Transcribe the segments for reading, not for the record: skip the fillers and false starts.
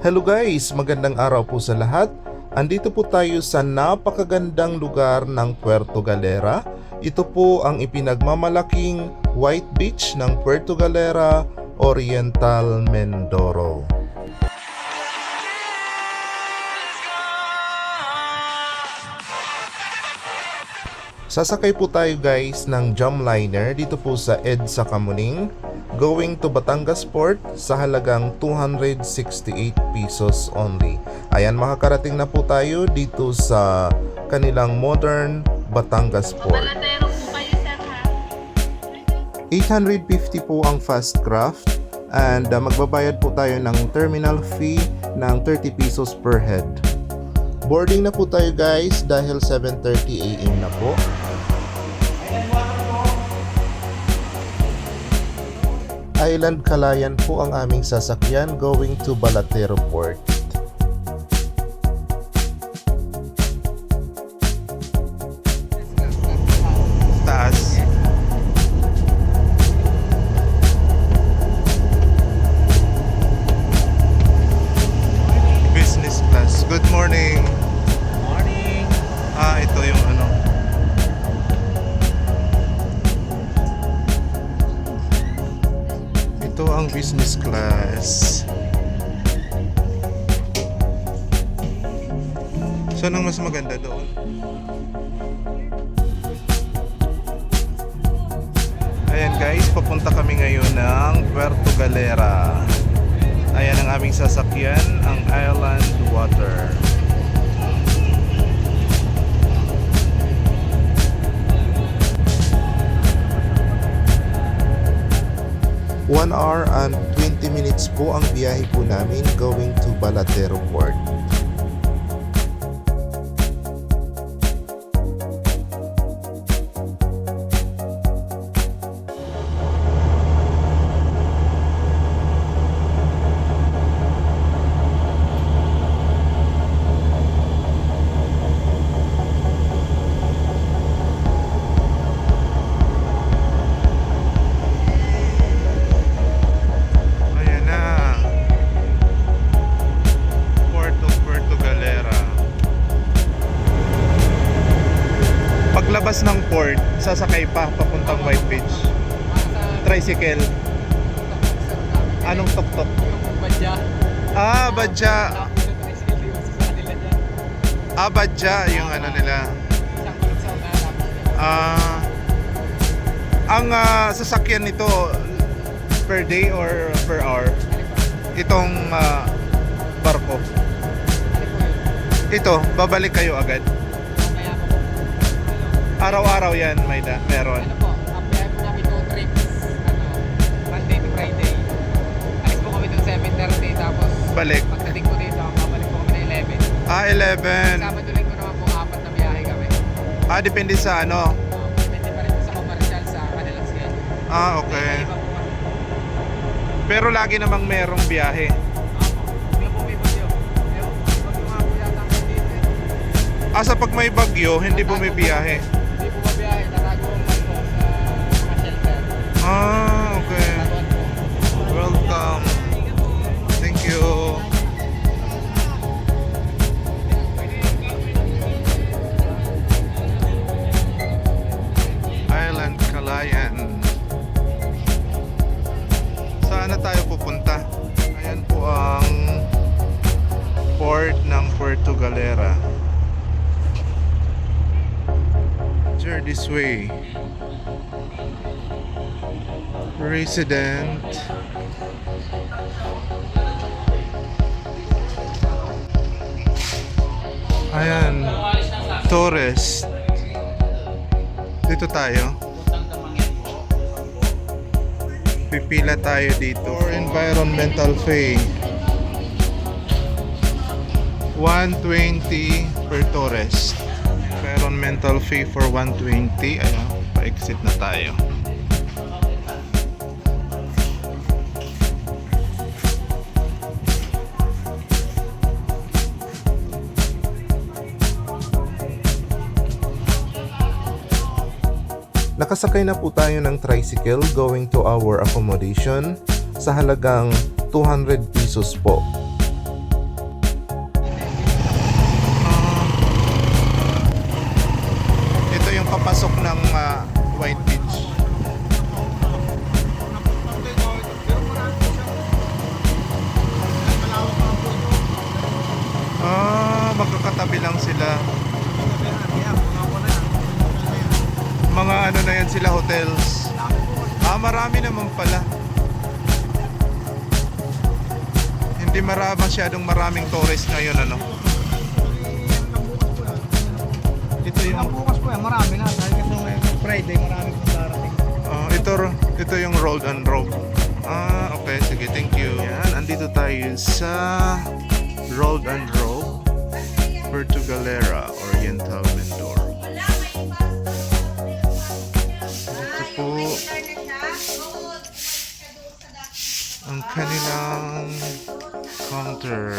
Hello guys, magandang araw po sa lahat. Andito po tayo sa napakagandang lugar ng Puerto Galera. Ito po ang ipinagmamalaking White Beach ng Puerto Galera, Oriental Mindoro. Sasakay po tayo guys ng Jumliner dito po sa EDSA Camuning, going to Batangas Port sa halagang 268 pesos only. Ayan, makakarating na po tayo dito sa kanilang modern Batangas Port. Balatero po kayo, sir, ha? 850 po ang fast craft and magbabayad po tayo ng terminal fee ng 30 pesos per head. Boarding na po tayo guys dahil 7:30 AM na po. Island Calayan po ang aming sasakyan going to Balatero Port. Taas. Business class. Good morning. Morning! Ito yung ano. Ito ang business class. Saan ang mas maganda doon? Ayan guys, papunta kami ngayon ng Puerto Galera. Ayan ang aming sasakyan, ang Island Water. 1 hour and 20 minutes po ang biyahe po namin going to Balatero Port. Paglabas ng port, sasakay pa papuntang White Beach. Tricycle. Anong tok-tok? Badya. Badya. Badya yung ano nila. Ang sasakyan nito per day or per hour? Itong barko. Ito, babalik kayo agad. Araw-araw yan, meron. Ano po, apply po namin 2 trips. Monday to Friday. Alis po kami dun 7:30 tapos Balik. pagdating po dito, babalik po kami na 11. 11. Sabado linggo naman po 4 na biyahe kami. Depende sa ano. Depende pa rin po sa commercial sa kanilang schedule. Okay. Iba po kami. Pero lagi namang merong biyahe. Bigla po may bagyo. Ewan po, may bagyo nga po yata ngayon dito eh. Sa pag may bagyo, hindi bumibiyahe. Hindi po mabiyahe, tataguan pa po sa mga shelter. Okay. Tataguan po. Welcome. Thank you. Island Calayan. Saan na tayo pupunta? Ayan po ang port ng Puerto Galera. Sure, this way. Resident. Ayan. Tourist. Dito tayo. Pipila tayo dito for environmental fee. 120 per tourist. Environmental fee for 120. Ayan, pa-exit na tayo. Nakasakay na po tayo ng tricycle going to our accommodation sa halagang 200 pesos po. lang sila. Mga ano na yan sila, hotels. Marami naman pala. Hindi masyadong maraming tourist ngayon, ano. Ito yung Bukas po yan, marami na. Dahil kasi may Friday, marami pong darating. ito yung Rolled and Rope. Okay, sige, thank you. Yan, andito tayo sa Rolled and Rope, Puerto Galera, Oriental Mindoro. Ito po ang kanilang counter.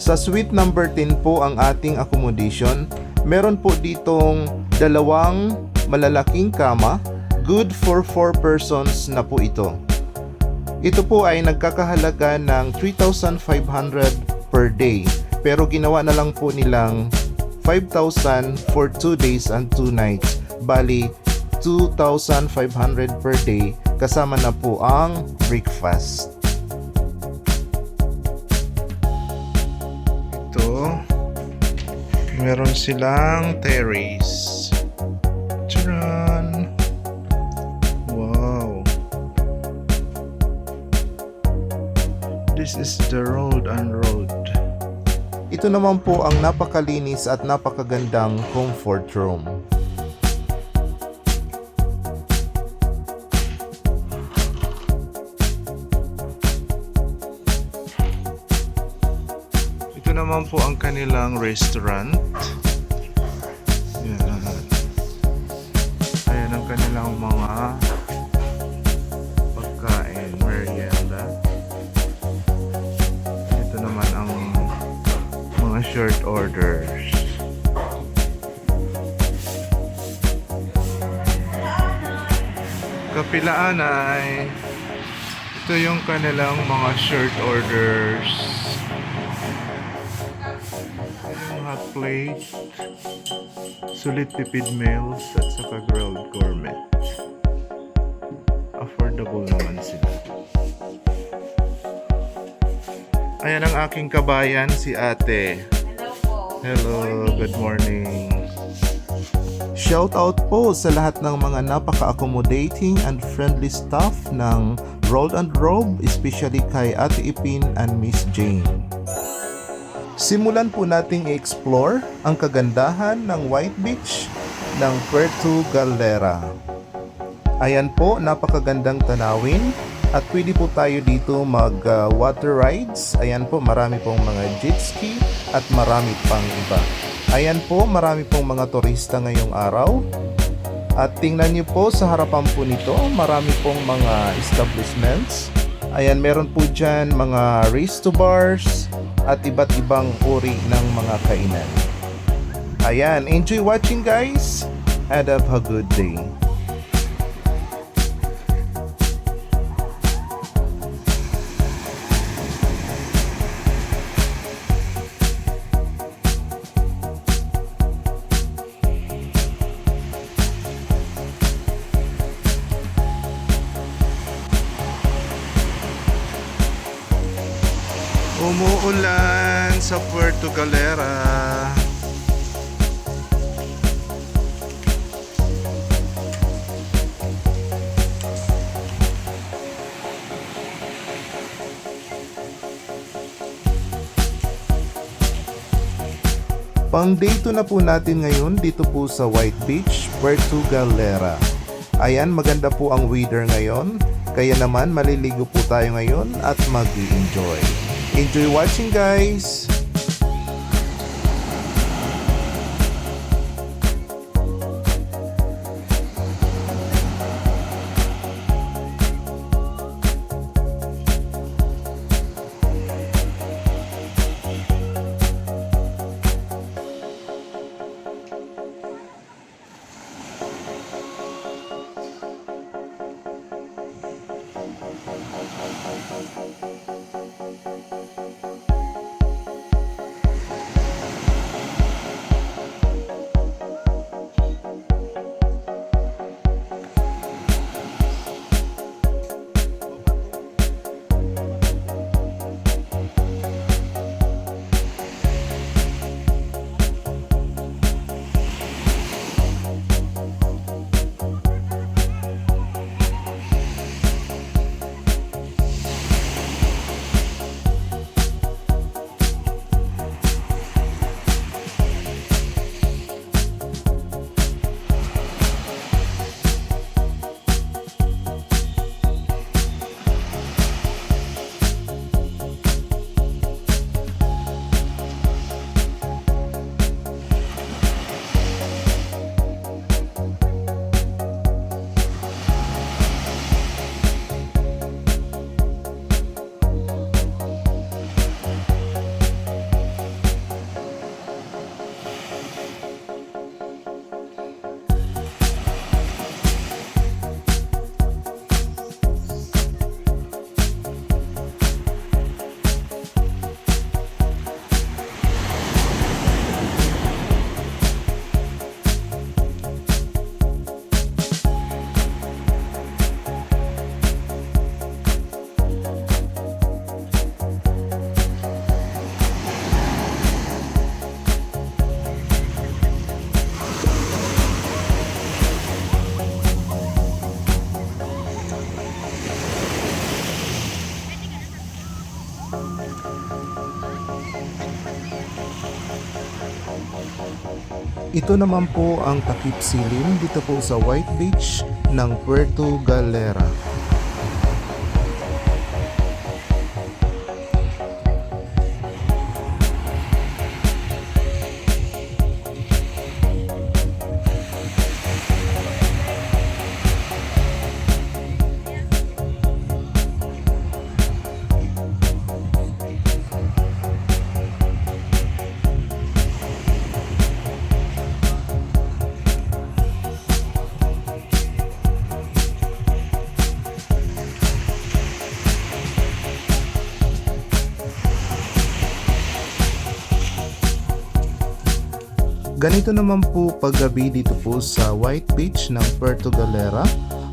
Sa suite number 10 po ang ating accommodation. Meron po ditong dalawang malalaking kama. Good for 4 persons na po ito. Ito po ay nagkakahalaga ng 3,500 per day. Pero ginawa na lang po nilang 5,000 for 2 days and 2 nights. Bali, 2,500 per day kasama na po ang breakfast. Meron silang terrace. Tcharan! Wow! This is the Rolled and Road. Ito naman po ang napakalinis at napakagandang comfort room. Ito naman po ang kanilang restaurant. Yan. Ayan ang kanilang mga pagkain, merienda. Ito naman ang mga short orders. Kapilaan ay ito yung kanilang mga short orders. Hot plate, sulit tipid meals at saka grilled gourmet. Affordable naman sila. Ayan ang aking kabayan, si ate. Hello, good morning. Shout out po sa lahat ng mga napaka-accommodating and friendly staff ng Rolled and Rope, especially kay Ate Ipin and Miss Jane. Simulan po nating i-explore ang kagandahan ng White Beach ng Puerto Galera. Ayan po, napakagandang tanawin at pwede po tayo dito mag water rides. Ayan po, marami pong mga jet ski at marami pang iba. Ayan po, marami pong mga turista ngayong araw. At tingnan niyo po sa harapan po nito, marami pong mga establishments. Ayan, meron po dyan mga resto bars at iba't ibang uri ng mga kainan. Ayan, enjoy watching guys and have a good day. Umuulan sa Puerto Galera. Pang day 2 na po natin ngayon dito po sa White Beach, Puerto Galera. Ayan, maganda po ang weather ngayon. Kaya naman maliligo po tayo ngayon at mag-enjoy. Enjoy watching guys! Ito naman po ang takip silim dito po sa White Beach ng Puerto Galera. Ganito naman po paggabi dito po sa White Beach ng Puerto Galera.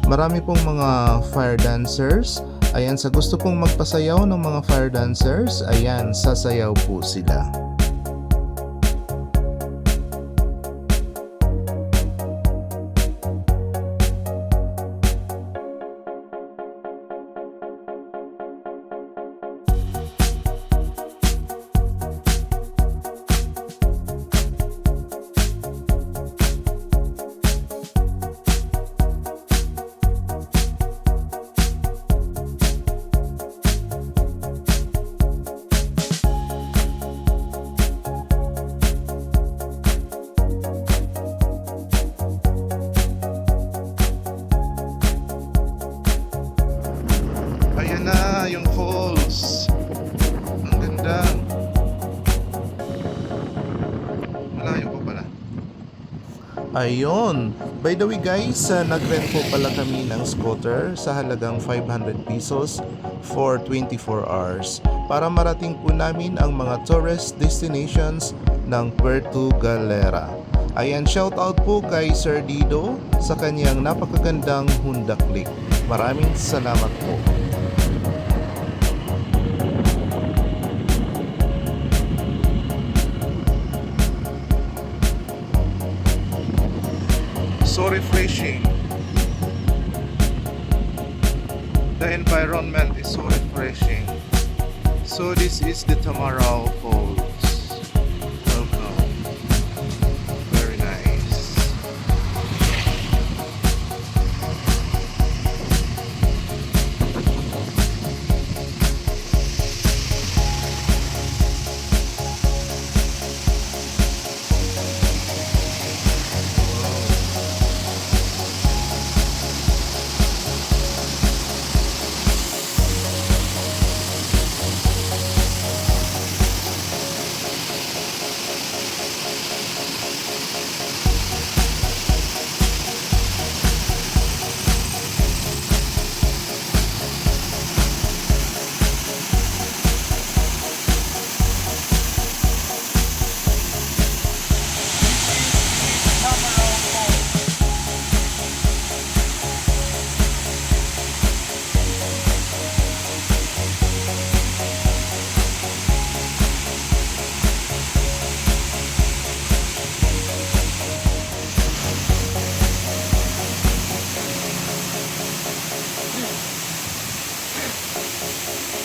Marami pong mga fire dancers. Ayan, sa gusto pong magpasayaw ng mga fire dancers, ayan, sasayaw po sila. Ayan na yung falls. Ang ganda. Malayo pa pala. Ayun. By the way guys, nag-rent po pala kami ng scooter sa halagang 500 pesos for 24 hours para marating po namin ang mga tourist destinations ng Puerto Galera. Ayan, shout out po kay Sir Dido sa kanyang napakagandang Honda Click. Maraming salamat po. So refreshing. The environment is so refreshing. So this is the Tamarao Falls. Welcome. Very nice.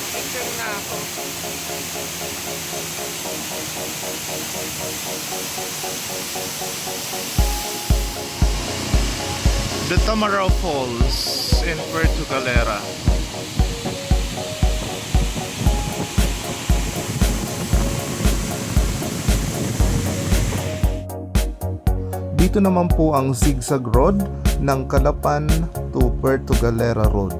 Picture na ako. The Tamarao Falls in Puerto Galera. Dito naman po ang zigzag road ng Calapan to Puerto Galera Road.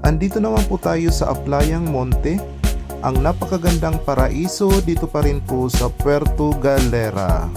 Andito naman po tayo sa Aplayang Monte, ang napakagandang paraiso dito pa rin po sa Puerto Galera.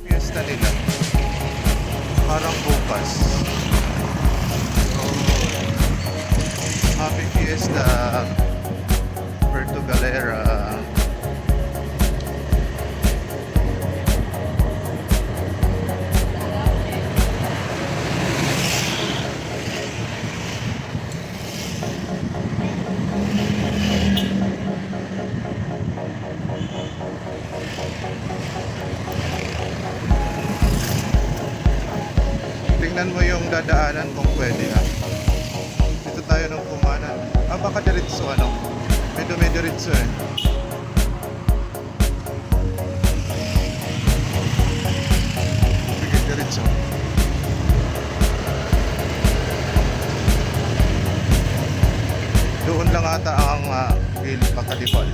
Fiesta nila. Parang bukas. So, happy Fiesta, Puerto Galera. Tingnan mo yung dadaanan kung pwede ha. Dito tayo ng kumanan. Baka diretso ano. May diretso eh. Sige, diretso. Doon lang ata ang gilid pakalibal.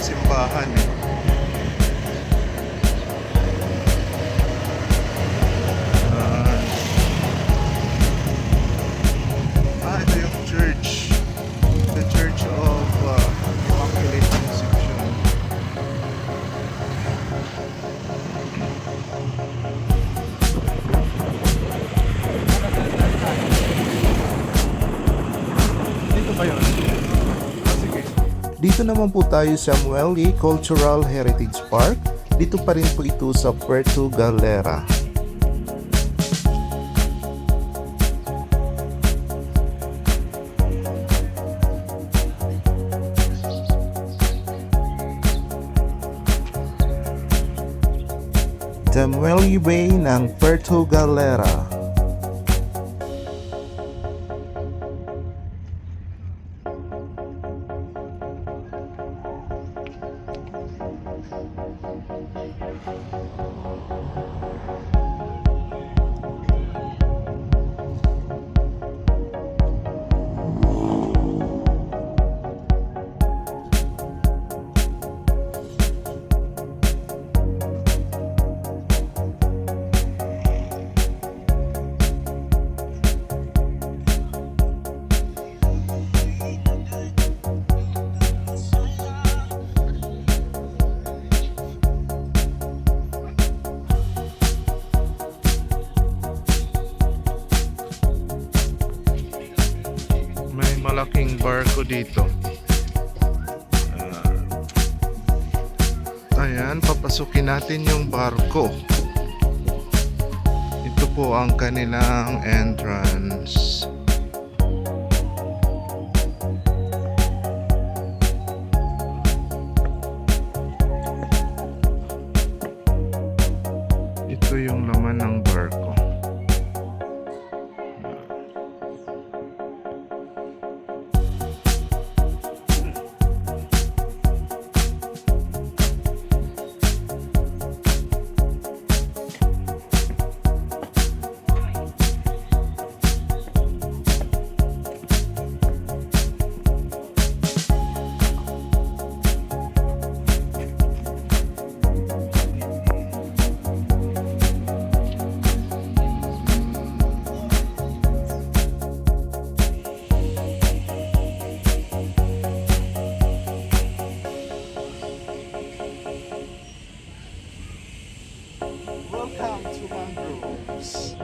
Simbahan eh. Ito yung church. The Church of Immaculate Conception. Dito ba yun? Dito naman po tayo sa Muelle Cultural Heritage Park. Dito pa rin po ito sa Puerto Galera. The Muelle Bay ng Puerto Galera. Malaking barko dito. Ayan, papasukin natin yung barko. Ito po ang kanilang entrance. Ito yung laman ng barko. Welcome to Mangroves.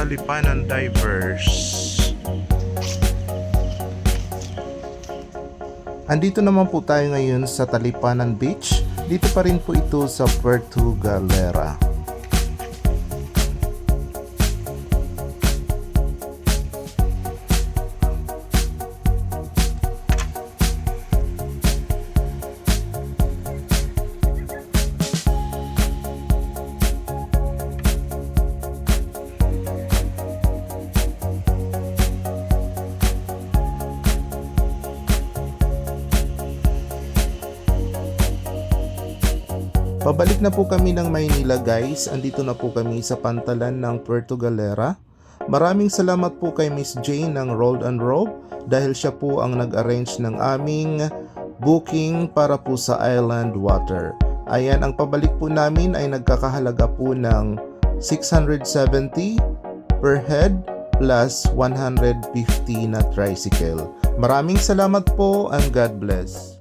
Talipanan Divers. Andito naman po tayo ngayon sa Talipanan Beach. Dito pa rin po ito sa Puerto Galera. Pabalik na po kami ng Maynila guys, andito na po kami sa pantalan ng Puerto Galera. Maraming salamat po kay Miss Jane ng Rolled and Rope dahil siya po ang nag-arrange ng aming booking para po sa Island Water. Ayan, ang pabalik po namin ay nagkakahalaga po ng 670 per head plus 150 na tricycle. Maraming salamat po and God bless.